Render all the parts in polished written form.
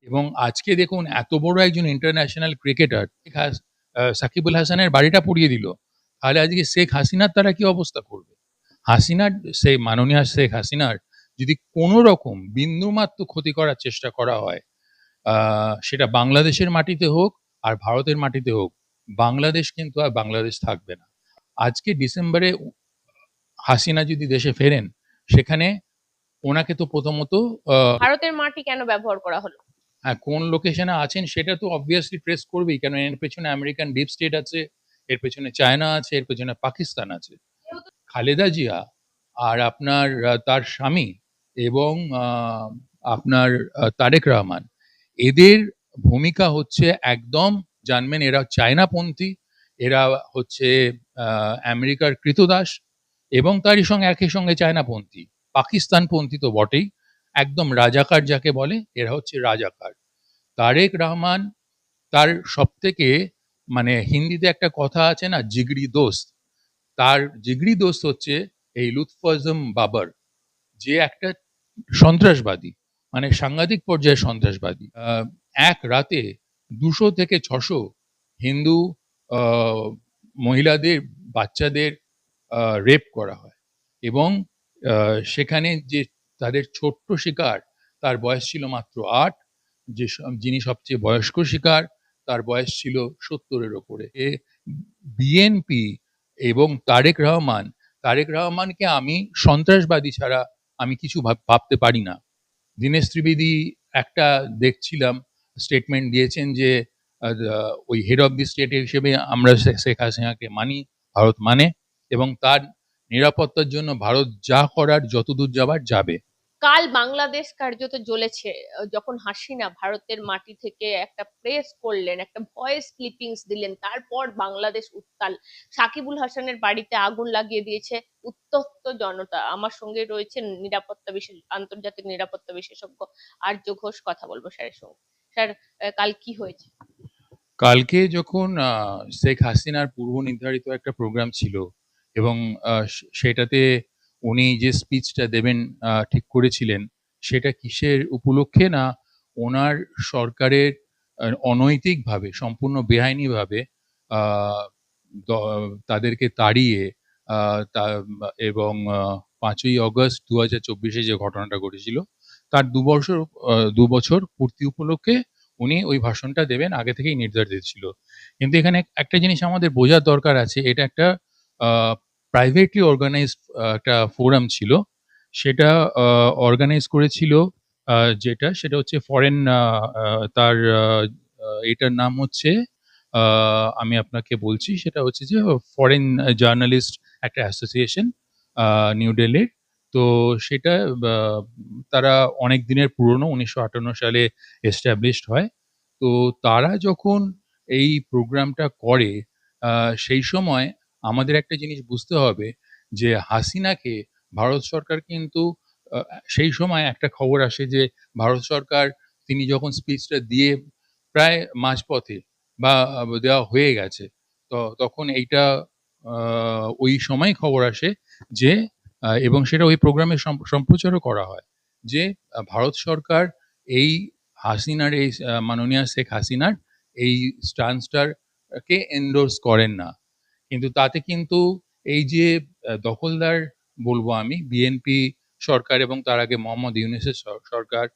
এবং আজকে দেখুন এত বড় একজন ইন্টারন্যাশনাল ক্রিকেটার সাকিবুল হাসানের বাড়িটা পুড়িয়ে দিল, তাহলে আজকে শেখ হাসিনার তারা কি অবস্থা করবে? হাসিনার, সেই মাননীয় শেখ হাসিনার যদি কোনো রকম বিন্দুমাত্র ক্ষতি করার চেষ্টা করা হয়, সেটা বাংলাদেশের মাটিতে হোক আর ভারতের মাটিতে হোক, বাংলাদেশ কিন্তু আর বাংলাদেশ থাকবে না। আজকে ডিসেম্বরে হাসিনা যদি দেশে ফেরেন, সেখানে ওনাকে তো প্রথমত ভারতের মাটি কেন ব্যবহার করা হলো? হ্যাঁ, কোন লোকেশনে আছেন সেটা তো অবভিয়াসলি ট্রেস করবেই, কেন এর পেছনে আমেরিকান ডিপ স্টেট আছে, এর পেছনে চায়না আছে, এর পেছনে পাকিস্তান আছে। খালেদা জিয়া আর আপনার তার স্বামী এবং আপনার তারেক রহমান, এদের ভূমিকা হচ্ছে একদম, জানবেন এরা চায়নাপন্থী, এরা হচ্ছে আমেরিকার কৃতদাস, এবং তারই সঙ্গে একই সঙ্গে চায়নাপন্থী, পাকিস্তানপন্থী তো বটেই, একদম রাজাকার যাকে বলে, এরা হচ্ছে রাজাকার। তারেক রহমান, তার সব থেকে, মানে হিন্দিতে একটা কথা আছে না, জিগরি দোস্ত, তার জিগরি দোস্ত হচ্ছে এই লুৎফ আজম বাবর, যে একটা সন্ত্রাসবাদী, মানে সাংঘাতিক পর্যায়ে সন্ত্রাসবাদী। এক রাতে 200 থেকে 600 হিন্দু মহিলাদের, বাচ্চাদের রেপ করা হয়, এবং সেখানে যে তাদের ছোট্ট শিকার, তার বয়স ছিল মাত্র 8, যিনি সবচেয়ে বয়স্ক শিকার, তার বয়স ছিল 70-এর ওপরে। বিএনপি এবং তারেক রহমানকে আমি সন্ত্রাসবাদী ছাড়া আমি কিছু ভাবতে পারি না। দীনেশ ত্রিবেদী একটা দেখছিলাম স্টেটমেন্ট দিয়েছেন যে ওই হেড অফ দি স্টেট হিসেবে আমরা শেখ হাসিনাকে মানি, ভারত মানে, এবং তার নিরাপত্তার জন্য ভারত যা করার, যতদূর যাবার যাবে। কাল বাংলাদেশ কার্যত জ্বলেছে যখন হাসিনা ভারতের মাটি থেকে একটা প্রেস করলেন, একটা ভয়েস ক্লিপিংস দিলেন, তারপর বাংলাদেশ উত্তাল। সাকিবুল হাসানের বাড়িতে আগুন লাগিয়ে দিয়েছে উত্তপ্ত জনতা। আমার সঙ্গে রয়েছে আন্তর্জাতিক নিরাপত্তা বিশেষজ্ঞ আর্য ঘোষ, কথা বলবো স্যারের সঙ্গে। স্যার, কাল কি হয়েছে? কালকে যখন শেখ হাসিনার পূর্ব নির্ধারিত একটা প্রোগ্রাম ছিল, এবং সেটাতে উনি যে স্পিচটা দেবেন ঠিক করেছিলেন, সেটা কিসের উপলক্ষে না, ওনার সরকারের অনৈতিকভাবে, সম্পূর্ণ বেআইনিভাবে তাদেরকে তাড়িয়ে এবং 5ই অগস্ট 2024 যে ঘটনাটা ঘটেছিল, তার 2 বছর পূর্তি উপলক্ষে উনি ওই ভাষণটা দেবেন, আগে থেকেই নির্ধারিত ছিল। কিন্তু এখানে একটা জিনিস আমাদের বোঝার দরকার আছে, এটা একটা প্রাইভেটলি অর্গানাইজড একটা ফোরাম ছিল। সেটা অর্গানাইজ করেছিল সেটা হচ্ছে ফরেন, তার এটার নাম হচ্ছে, আমি আপনাকে বলছি, সেটা হচ্ছে যে ফরেন জার্নালিস্ট একটা অ্যাসোসিয়েশন, নিউ দিল্লির। তো সেটা তারা অনেক দিনের পুরনো, 1958 সালে এস্টাবলিশড হয়। তো তারা যখন এই প্রোগ্রামটা করে, সেই সময় আমাদের একটা জিনিস বুঝতে হবে যে হাসিনাকে ভারত সরকার কিন্তু, সেই সময় একটা খবর আসে যে ভারত সরকার, তিনি যখন স্পিচটা দিয়ে প্রায় মাঝপথে বা দেওয়া হয়ে গেছে, তো তখন এইটা ওই সময় খবর আসে যে, এবং সেটা ওই প্রোগ্রামে সম্প্রচারও করা হয়, যে ভারত সরকার এই হাসিনার, এই মাননীয় শেখ হাসিনার এই স্টান্সটাকে এন্ডোর্স করেন না। কিন্তু তাতে কিন্তু এই যে দখলদার বলবো আমি, বিএনপি সরকার এবং তার আগে মোহাম্মদ ইউনূসের সরকার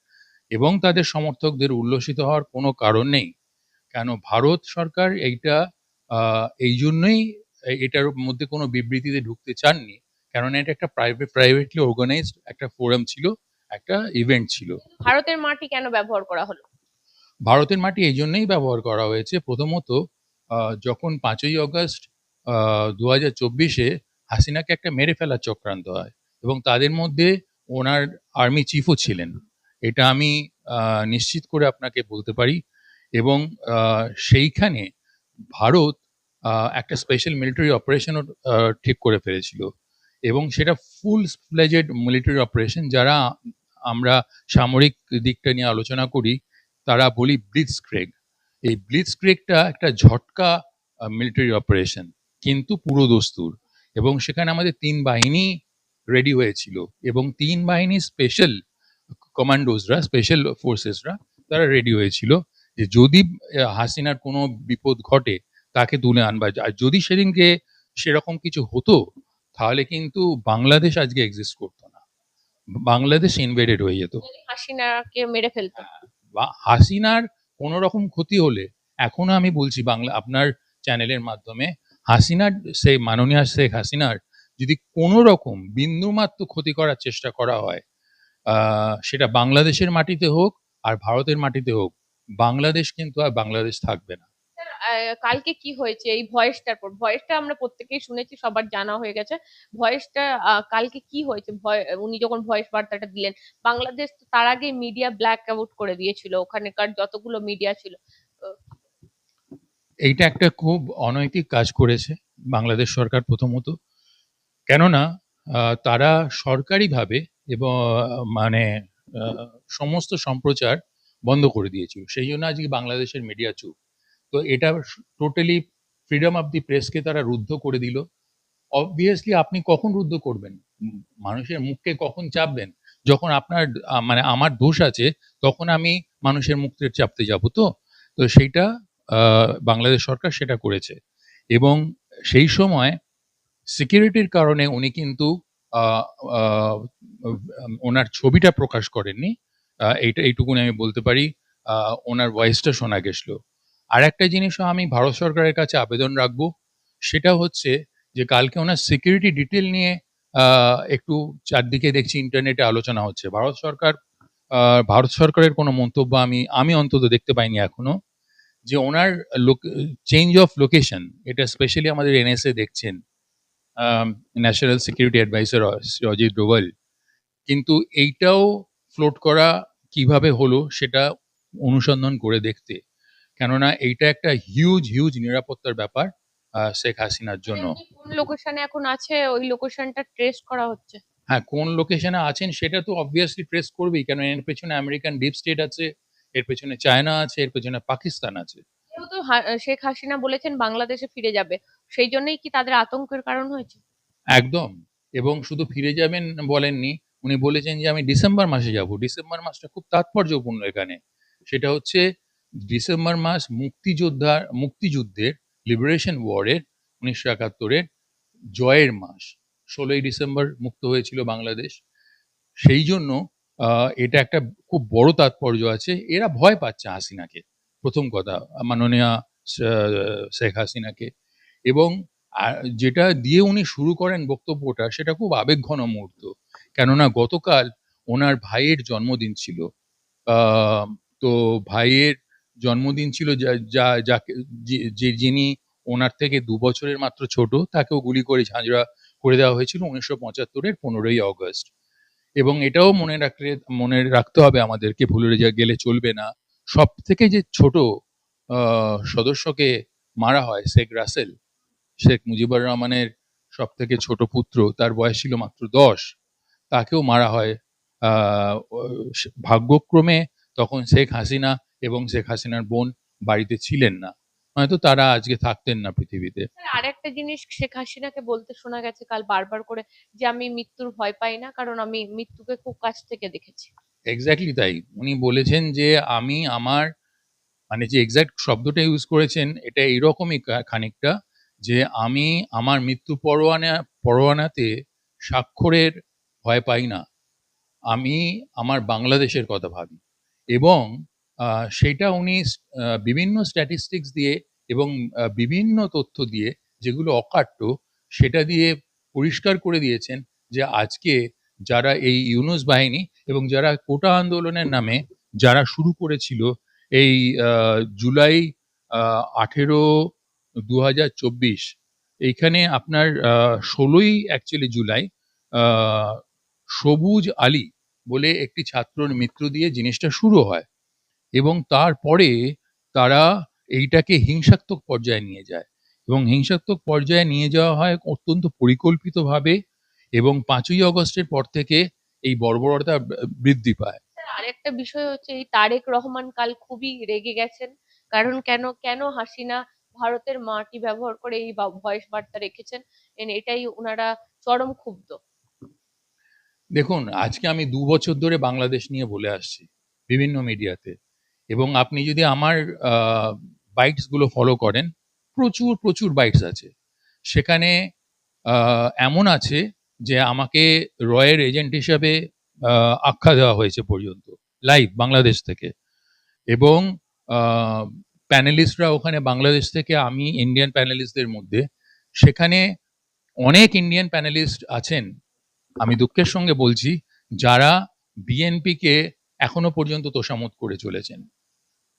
এবং তাদের সমর্থকদের উল্লসিত হওয়ার কোনো কারণ নেই। কেন ভারত সরকার এইটা এই জন্যই এটার মধ্যে কোনো বিবৃতিতে ঢুকতে চাননি, কারণ এটা একটা প্রাইভেটলি অর্গানাইজড একটা ফোরাম ছিল, একটা ইভেন্ট ছিল। ভারতের মাটি কেন ব্যবহার করা হলো? ভারতের মাটি এই জন্যই ব্যবহার করা হয়েছে, প্রথমত যখন 5ই অগস্ট 2024 হাসিনাকে একটা মেরে ফেলার চক্রান্ত হয়, এবং তাদের মধ্যে ওনার আর্মি চিফও ছিলেন, এটা আমি নিশ্চিত করে আপনাকে বলতে পারি। এবং সেইখানে ভারত একটা স্পেশাল মিলিটারি অপারেশনও ঠিক করে ফেলেছিল, এবং সেটা ফুল ফ্লেজেড মিলিটারি অপারেশন। যারা আমরা সামরিক দিকটা নিয়ে আলোচনা করি, তারা বলি ব্লিটজক্রেগ। এই ব্লিটজক্রেগটা একটা ঝটকা মিলিটারি অপারেশন, কিন্তু পুরো দস্তুর, এবং সেখানে আমাদের 3 বাহিনী রেডি হয়েছিল, এবং 3 বাহিনী স্পেশাল কমান্ডোজরা, স্পেশাল ফোর্সেসরা তারা রেডি হয়েছিল যে যদি হাসিনার কোনো বিপদ ঘটে তাকে তুলে আনবা, আর যদি সেদিনকে সেরকম কিছু হতো তাহলে কিন্তু বাংলাদেশ আজকে এক্সিস্ট করতো না, বাংলাদেশ ইনভেডেড হয়ে যেত। যদি হাসিনাকে মেরে ফেলতো। বা হাসিনার কোনো রকম ক্ষতি হলে, এখনো আমি বলছি বাংলা আপনার চ্যানেলের মাধ্যমে, হাসিনার সেই মাননীয় শেখ হাসিনার যদি কোনো রকম বিন্দুমাত্র ক্ষতি করার চেষ্টা করা হয়, সেটা বাংলাদেশের মাটিতে হোক আর ভারতের মাটিতে হোক, বাংলাদেশ কিন্তু আর বাংলাদেশ থাকবে না। স্যার, কালকে কি হয়েছে এই ভয়েসটার পর? ভয়েসটা আমরা প্রত্যেকেই শুনেছি, সবার জানা হয়ে গেছে। ভয়েসটা কালকে কি হয়েছে? উনি যখন ভয়েস বার্তাটা দিলেন, বাংলাদেশ তো তার আগে মিডিয়া ব্ল্যাক আউট করে দিয়েছিল, ওখানকার যতগুলো মিডিয়া ছিল। আহ, এইটা একটা খুব অনৈতিক কাজ করেছে বাংলাদেশ সরকার প্রথমত, কেননা তারা সরকারিভাবে এবং মানে আহ, সমস্ত সম্প্রচার বন্ধ করে দিয়েছিল, সেই জন্য আজকে বাংলাদেশের মিডিয়া চুপ। তো এটা টোটালি ফ্রিডম অফ দি প্রেসকে তারা রুদ্ধ করে দিল। অবভিয়াসলি আপনি কখন রুদ্ধ করবেন, মানুষের মুখকে কখন চাপবেন, যখন আপনার মানে আমার দোষ আছে তখন আমি মানুষের মুখকে চাপতে যাব। তো তো সেইটা বাংলাদেশ সরকার সেটা করেছে, এবং সেই সময় সিকিউরিটির কারণে উনি কিন্তু আহ, আহ, ওনার ছবিটা প্রকাশ করেননি। এইটুকুনি আমি বলতে পারি। ওনার ভয়েসটা শোনা গেছিল। আর একটা জিনিসও আমি ভারত সরকারের কাছে আবেদন রাখবো, সেটা হচ্ছে যে কালকে ওনার সিকিউরিটি ডিটেল নিয়ে একটু চারদিকে দেখছি ইন্টারনেটে আলোচনা হচ্ছে। ভারত সরকারের কোনো মন্তব্য আমি অন্তত দেখতে পাইনি এখনো, যে ওনার চেঞ্জ অফ লোকেশন, এটা স্পেশালি আমাদের এনএসএ দেখছেন, national security adviser Ajit Doval, কিন্তু এইটাও ফ্লোট করা কিভাবে হলো সেটা অনুসন্ধান করে দেখতে, কেননা এইটা একটা হিউজ হিউজ নিরাপত্তার ব্যাপার শেখ হাসিনার মানে জন্য। উনি কোন লোকেশনে এখন আছে, ওই লোকেশনটা ট্রেস করা হচ্ছে। হ্যাঁ, কোন লোকেশনে আছেন সেটা তো অবভিয়াসলি ট্রেস করবেই, কেন এর পেছনে আমেরিকান ডিপ স্টেট আছে, এর পেছনে চায়না আছে, এর পেছনে পাকিস্তান আছে। যেহেতু শেখ হাসিনা বলেছেন বাংলাদেশে ফিরে যাবে, সেই জন্যই কি তাদের আতঙ্কের কারণ হয়েছে? একদম। এবং শুধু ফিরে যাবেন বলেননি, উনি বলেছেন যে আমি ডিসেম্বর মাসে যাব। ডিসেম্বর মাসটা খুব তাৎপর্যপূর্ণ এখানে। সেটা হচ্ছে ডিসেম্বর মাস মুক্তিযুদ্ধের, লিবারেশন ওয়ারের, 1971-এর জয়ের মাস। 16ই ডিসেম্বর মুক্ত হয়েছিল বাংলাদেশ। সেই জন্য এটা একটা খুব বড় তাৎপর্য আছে। এরা ভয় পাচ্ছে হাসিনাকে, প্রথম কথা, মাননীয়া শেখ হাসিনাকে। এবং যেটা দিয়ে উনি শুরু করেন বক্তব্যটা, সেটা খুব আবেগঘন মুহূর্ত, কেননা গতকাল ওনার ভাইয়ের জন্মদিন ছিল। আহ, তো ভাইয়ের জন্মদিন ছিল, যাকে যিনি ওনার থেকে 2 বছরের মাত্র ছোট, তাকেও গুলি করে ঝাঁঝরা করে দেওয়া হয়েছিল 1975-এর 15ই অগস্ট। এবং এটাও মনে রাখতে হবে আমাদেরকে, ভুলে গেলে চলবে না, সব থেকে যে ছোট সদস্যকে মারা হয়, শেখ রাসেল, শেখ মুজিবুর রহমানের সব থেকে ছোট পুত্র, তার বয়স ছিল মাত্র 10, তাকেও মারা হয়। ভাগ্যক্রমে তখন শেখ হাসিনা এবং শেখ হাসিনার বোন বাড়িতে ছিলেন না, হয়তো তারা আজকে থাকতেন না পৃথিবীতে। স্যার, আরেকটা জিনিস শেখ হাসিনাকে বলতে শোনা গেছে কাল বারবার করে, যে আমি মৃত্যুর ভয় পাই না, কারণ আমি মৃত্যুকে খুব কাছ থেকে দেখেছি। এক্স্যাক্টলি তাই, উনি বলেছেন যে আমি আমার, মানে যে এক্সাক্ট শব্দটা ইউজ করেছেন এটা এইরকমই খানিকটা, যে আমি আমার মৃত্যু পরোয়ানাতে স্বাক্ষরের ভয় পাই না, আমি আমার বাংলাদেশের কথা ভাবি। এবং সেইটা উনি বিভিন্ন স্ট্যাটিস্টিক্স দিয়ে এবং বিভিন্ন তথ্য দিয়ে, যেগুলো অকাট্য, সেটা দিয়ে পরিষ্কার করে দিয়েছেন যে আজকে যারা এই ইউনুস বাহিনী এবং যারা কোটা আন্দোলনের নামে যারা শুরু করেছিল এই জুলাই 18 2024, এইখানে আপনার 16ই অ্যাকচুয়ালি জুলাই, আহ, সবুজ আলী বলে একটি ছাত্রর মৃত্যু দিয়ে জিনিসটা শুরু হয়, এবং তারপরে তারা এইটাকে হিংসাত্মক পর্যায়ে নিয়ে যায়, এবং হিংসাত্মক পর্যায়ে নিয়ে যাওয়া হয় অত্যন্ত পরিকল্পিতভাবে, এবং 5ই অগস্টের পর থেকে এই বর্বরতা বৃদ্ধি পায়। স্যার, আরেকটা বিষয় হচ্ছে এই তারেক রহমান কাল খুবই রেগে গেছেন, কারণ কেন কেন হাসিনা ভারতের মাটি ব্যবহার করে এই ভয়েস বার্তা রেখেছেন, এটাই ওনারা চরম ক্ষুব্ধ। দেখুন, আজকে আমি 2 বছর ধরে বাংলাদেশ নিয়ে বলে আসছি বিভিন্ন মিডিয়াতে, এবং আপনি যদি আমার বাইটস গুলো ফলো করেন, প্রচুর প্রচুর বাইটস আছে সেখানে। এমন আছে যে আমাকে রয়ের এজেন্ট হিসাবে আখ্যা দেওয়া হয়েছে পর্যন্ত, লাইভ বাংলাদেশ থেকে। এবং প্যানেলিস্টরা ওখানে বাংলাদেশ থেকে, আমি ইন্ডিয়ান প্যানেলিস্টদের মধ্যে, সেখানে অনেক ইন্ডিয়ান প্যানেলিস্ট আছেন, আমি দুঃখের সঙ্গে বলছি, যারা বিএনপিকে এখনো পর্যন্ত তোষামোদ করে চলেছেন।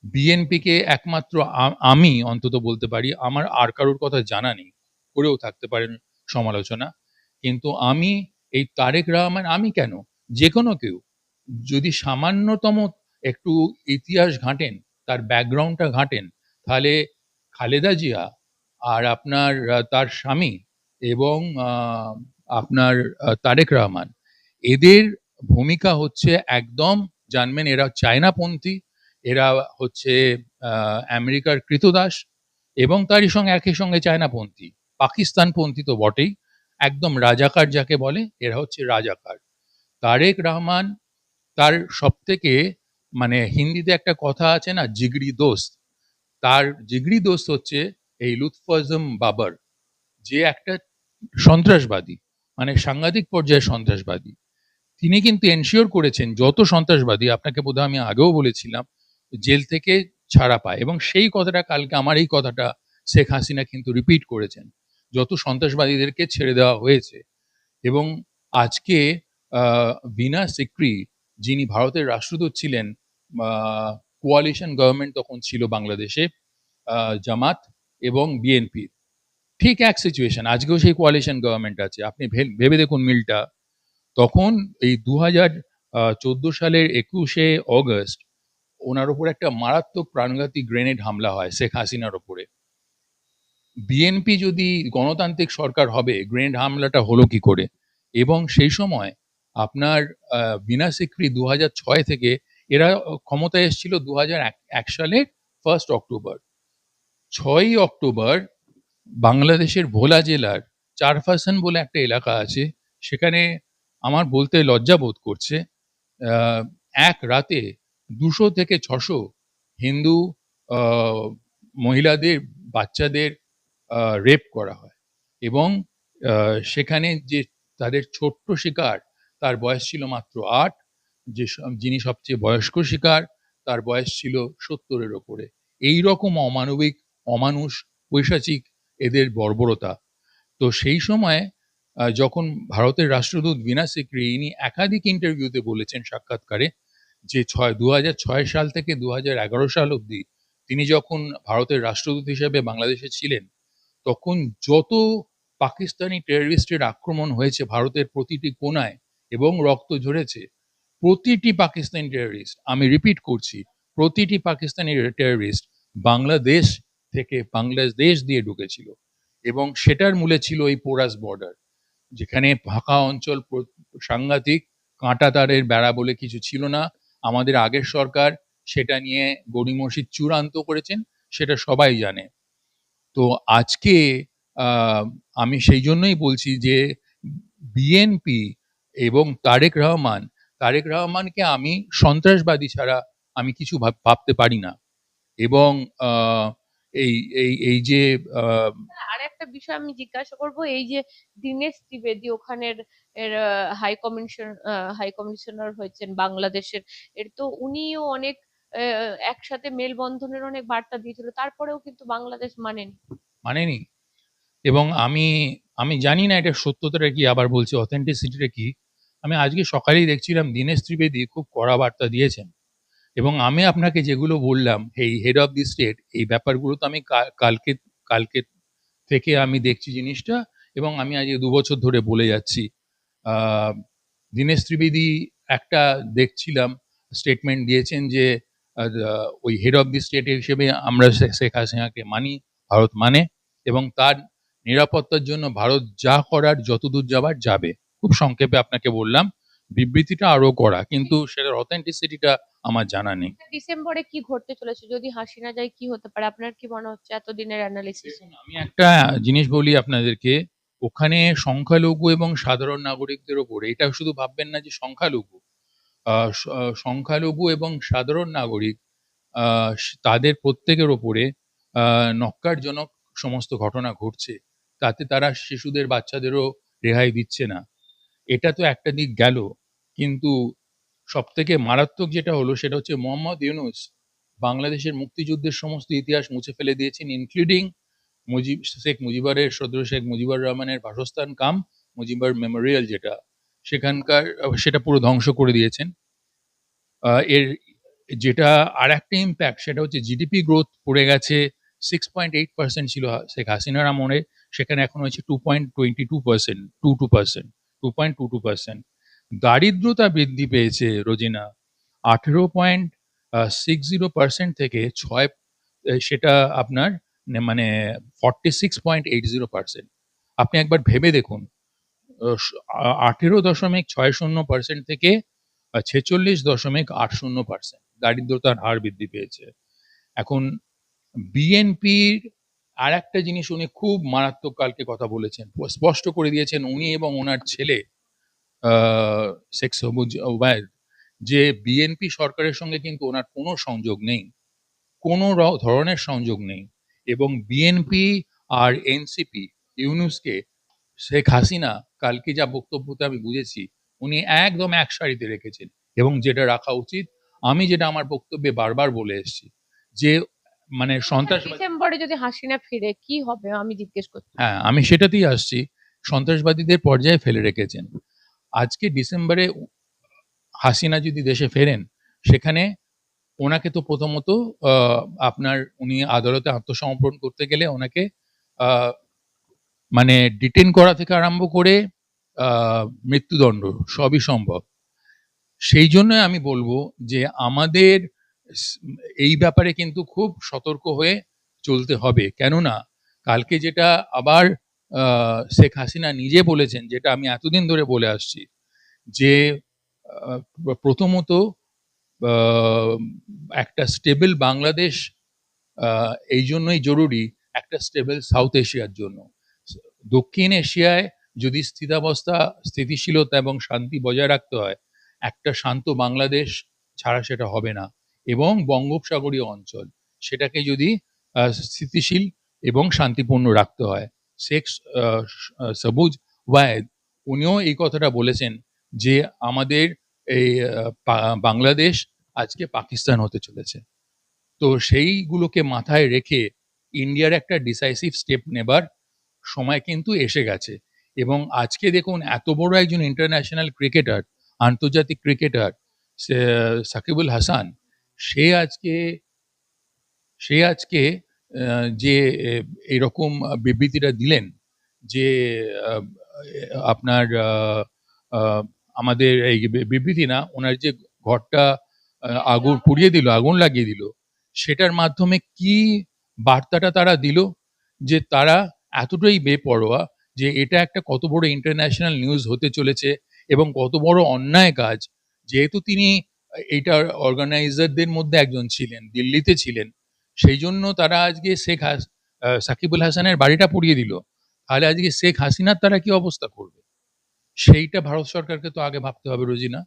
বিএনপিকে একমাত্র আমি অন্তত বলতে পারি, আমার আর কারোর কথা জানা নেই, করেও থাকতে পারেন সমালোচনা, কিন্তু আমি এই তারেক রহমান, আমি কেন, যে কোনো কেউ যদি সামান্যতম একটু ইতিহাস ঘাঁটেন, তার ব্যাকগ্রাউন্ডটা ঘাঁটেন, তাহলে খালেদা জিয়া আর আপনার তার স্বামী এবং আপনার তারেক রহমান, এদের ভূমিকা হচ্ছে একদম, জানবেন এরা চায়নাপন্থী, এরা হচ্ছে আমেরিকার কৃতদাস, এবং তারই সঙ্গে একই সঙ্গে চায়নাপন্থী, পাকিস্তানপন্থী তো বটেই, একদম রাজাকার যাকে বলে, এরা হচ্ছে রাজাকার। তারেক রহমান, তার সব থেকে, মানে হিন্দিতে একটা কথা আছে না, জিগরি দোস্ত, তার জিগরি দোস্ত হচ্ছে এই লুৎফর আজম বাবর, যে একটা সন্ত্রাসবাদী, মানে সাংঘাতিক পর্যায়ে সন্ত্রাসবাদী। তিনি কিন্তু এনশিওর করেছেন যত সন্ত্রাসবাদী, আপনাকে বোধহয় আমি আগেও বলেছিলাম, জেল থেকে ছাড়া পায়। এবং সেই কথাটা কালকে আমার এই কথাটা শেখ হাসিনা কিন্তু রিপিট করেছেন, যত সন্ত্রাসবাদীদেরকে ছেড়ে দেওয়া হয়েছে। এবং আজকে বিনা সিকরি, যিনি ভারতের রাষ্ট্রদূত ছিলেন, কোয়ালিশন গভর্নমেন্ট তখন ছিল বাংলাদেশে, জামাত এবং বিএনপি, ঠিক এক সিচুয়েশন, আজকেও সেই কোয়ালিশন গভর্নমেন্ট আছে, আপনি ভেবে দেখুন মিলটা। তখন এই 2014 সালের 21শে অগস্ট ওনার উপর একটা মারাত্মক প্রাণঘাতী গ্রেনেড হামলা হয় শেখ হাসিনার ওপরে। বিএনপি যদি গণতান্ত্রিক সরকার হবে, গ্রেনেড হামলাটা হলো কি করে? এবং সেই সময় আপনার বিনা সিকরি 2006 থেকে, এরা ক্ষমতায় এসেছিল 2001 সালের 1 অক্টোবর। 6ই অক্টোবর বাংলাদেশের ভোলা জেলার চারফাসান বলে একটা এলাকা আছে, সেখানে আমার বলতে লজ্জা বোধ করছে, এক রাতে 200 থেকে 600 হিন্দু মহিলাদের, বাচ্চাদের রেপ করা হয়। এবং সেখানে যে তাদের ছোট্ট শিকার, তার বয়স ছিল মাত্র 8, যিনি সবচেয়ে বয়স্ক শিকার, তার বয়স ছিল 70-এর ওপরে। এই রকম অমানবিক, অমানুষ, পৈশাচিক এদের বর্বরতা। তো সেই সময় যখন ভারতের রাষ্ট্রদূত বিনা সিকরি, ইনি একাধিক ইন্টারভিউতে বলেছেন, সাক্ষাৎকারে, যে 2006 সাল থেকে 2011 সাল অবধি তিনি যখন ভারতের রাষ্ট্রদূত হিসেবে বাংলাদেশে ছিলেন, তখন যত পাকিস্তানি টেররিস্টের আক্রমণ হয়েছে ভারতের প্রতিটি কোনায় এবং রক্ত ঝরেছে, প্রতিটি পাকিস্তানি টেররিস্ট, আমি রিপিট করছি, প্রতিটি পাকিস্তানি টেররিস্ট বাংলাদেশ থেকে, বাংলাদেশ দিয়ে ঢুকেছিল। এবং সেটার মূলে ছিল এই পোরাস বর্ডার, যেখানে ফাঁকা অঞ্চল, সাংঘাতিক, কাঁটা তারের বেড়া বলে কিছু ছিল না। আমাদের আগের সরকার সেটা নিয়ে গড়িমসি চূড়ান্ত করেছেন, সেটা সবাই জানে। তো আজকে আমি সেই জন্যই বলছি যে বিএনপি এবং তারেক রহমানকে আমি সন্ত্রাসবাদী ছাড়া আমি কিছু ভাবতে পারি না। এবং এই এই এই যে আর একটা বিষয় আমি জিজ্ঞাসা করব, এই যে দীনেশ ত্রিবেদী ওখানের হাই কমিশনার হয়েছেন বাংলাদেশের, এর তো উনিও অনেক একসাথে মেলবন্ধনের অনেক বার্তা দিয়েছিল, তারপরেও কিন্তু বাংলাদেশ মানেনি। মানেনি। এবং আমি আমি জানি না এটা সত্যতাটা কি, আবার বলছি অথেন্টিসিটিটা কি। আমি আজকে সকালেই দেখছিলাম দীনেশ ত্রিবেদী খুব কড়া বার্তা দিয়েছেন। এবং আমি আপনাকে যেগুলো বললাম, এই হেড অফ দি স্টেট, এই ব্যাপারগুলো তো আমি কালকে কালকে থেকে আমি দেখছি জিনিসটা, এবং আমি আজকে 2 বছর ধরে বলে যাচ্ছি। দীনেশ ত্রিবেদী একটা দেখছিলাম স্টেটমেন্ট দিয়েছেন যে ওই হেড অফ দি স্টেট হিসেবে আমরা শেখ হাসিনাকে মানি, ভারত মানে, এবং তার নিরাপত্তার জন্য ভারত যা করার, যতদূর যাবার যাবে। খুব সংক্ষেপে আপনাকে বললাম, বিবৃতিটা আরো করা, কিন্তু সেটার অথেন্টিসিটিটা আমার জানা নেই। ডিসেম্বরে কি ঘটতে চলেছে, যদি হাসিনা যায় কি হতে পারে, আপনার কি মনে হচ্ছে এতদিনের অ্যানালিসিস? দেখুন, আমি একটা জিনিস বলি আপনাদেরকে, ওখানে সংখ্যালঘু এবং সাধারণ নাগরিকদের ওপর, এটা শুধু ভাববেন না যে সংখ্যালঘু, সংখ্যালঘু এবং সাধারণ নাগরিক তাদের প্রত্যেকের ওপরে ন্যক্কারজনক সমস্ত ঘটনা ঘটছে, তাতে তারা শিশুদের বাচ্চাদেরও রেহাই দিচ্ছে না। এটা তো একটা দিক গেল, কিন্তু সবথেকে মারাত্মক যেটা হলো সেটা হচ্ছে মোহাম্মদ ইউনূস বাংলাদেশের মুক্তিযুদ্ধের সমস্ত ইতিহাস মুছে ফেলে দিয়েছেন, ইনক্লুডিং শেখ মুজিবুরের সদর শেখ মুজিবুর রহমানের বাসস্থান কাম মুজিবুর মেমোরিয়াল, যেটা সেখানকার সেটা পুরো ধ্বংস করে দিয়েছেন। এর যেটা আর একটা ইম্প্যাক্ট সেটা হচ্ছে জিডিপি গ্রোথ পড়ে গেছে 6.8% ছিল শেখ হাসিনার আমলে, সেখানে এখন হয়েছে 2.22%। দারিদ্রতা বৃদ্ধি পেয়েছে রোজিনা 18.60% থেকে ছয়, সেটা আপনার মানে 46.80%। আপনি একবার ভেবে দেখুন, 18.60% থেকে 46.80% দারিদ্রতার হার বৃদ্ধি পেয়েছে। এখন বিএনপির আর একটা জিনিস উনি খুব মারাত্মক কালকে কথা বলেছেন, স্পষ্ট করে দিয়েছেন উনি এবং ওনার ছেলে শেখ সবুজ ওবায়দ, যে বিএনপি সরকারের সঙ্গে কিন্তু ওনার কোনো সংযোগ নেই, কোনো ধরনের সংযোগ নেই। এবং বিএনপি আর এনসিপি ইউনূসকে শেখ হাসিনা কালকে যা বক্তব্যতে আমি বুঝেছি উনি একদম এক সারিতে রেখেছেন, এবং যেটা রাখা উচিত। আমি যেটা আমার বক্তব্যে বারবার বলে এসেছি যে মানে সন্ত্রাসবাদ, ডিসেম্বরে যদি হাসিনা ফিরে কি হবে আমি জিজ্ঞেস করছি। হ্যাঁ আমি সেটাতেই আসছি, সন্ত্রাসবাদীদের পর্যায়ে ফেলে রেখেছেন। আজকে ডিসেম্বরে হাসিনা যদি দেশে ফেরেন, সেখানে ওনাকে তো প্রথমত আপনার উনি আদালতে আত্মসমর্পণ করতে গেলে ওনাকে আহ, মানে ডিটেন করা থেকে আরম্ভ করে মৃত্যুদণ্ড সবই সম্ভব। সেই জন্য আমি বলবো যে আমাদের এই ব্যাপারে কিন্তু খুব সতর্ক হয়ে চলতে হবে, কেননা কালকে যেটা আবার শেখ হাসিনা নিজে বলেছেন, যেটা আমি এতদিন ধরে বলে আসছি, যে আহ, প্রথমত আহ, একটা স্টেবল বাংলাদেশ এই জন্যই জরুরি, একটা স্টেবল সাউথ এশিয়ার জন্য। দক্ষিণ এশিয়ায় যদি স্থিতাবস্থা, স্থিতিশীলতা এবং শান্তি বজায় রাখতে হয়, একটা শান্ত বাংলাদেশ ছাড়া সেটা হবে না। এবং বঙ্গোপসাগরীয় অঞ্চল, সেটাকে যদি স্থিতিশীল এবং শান্তিপূর্ণ রাখতে হয়, শেখ সবুজ ওয়ায়েদ উনিও এই কথাটা বলেছেন যে আমাদের এই বাংলাদেশ আজকে পাকিস্তান হতে চলেছে। তো সেইগুলোকে মাথায় রেখে ইন্ডিয়ার একটা ডিসাইসিভ স্টেপ নেবার সময় কিন্তু এসে গেছে। এবং আজকে দেখুন এত বড় একজন ইন্টারন্যাশনাল ক্রিকেটার, আন্তর্জাতিক ক্রিকেটার সাকিবুল হাসান, সে আজকে সে আজকে যে এরকম বিবৃতিটা দিলেন, যে আহ, আপনার আহ, আমাদের এই বিবৃতি না, ওনার যে ঘরটা আগুন পুড়িয়ে দিল, আগুন লাগিয়ে দিল, সেটার মাধ্যমে কি বার্তাটা তারা দিল, যে তারা এতটাই বেপরোয়া যে এটা একটা কত বড় ইন্টারন্যাশনাল নিউজ হতে চলেছে এবং কত বড় অন্যায় কাজ। যেহেতু তিনি এইটার অর্গানাইজারদের মধ্যে একজন ছিলেন, দিল্লিতে ছিলেন, সেই জন্য তারা আজকে সাকিবুল হাসানের বাড়িটা পুড়িয়ে দিল। তাহলে আজকে শেখ হাসিনার তারা কি অবস্থা করবে, সেইটা ভারত সরকারকে তো আগে ভাবতে হবে রোজিনা।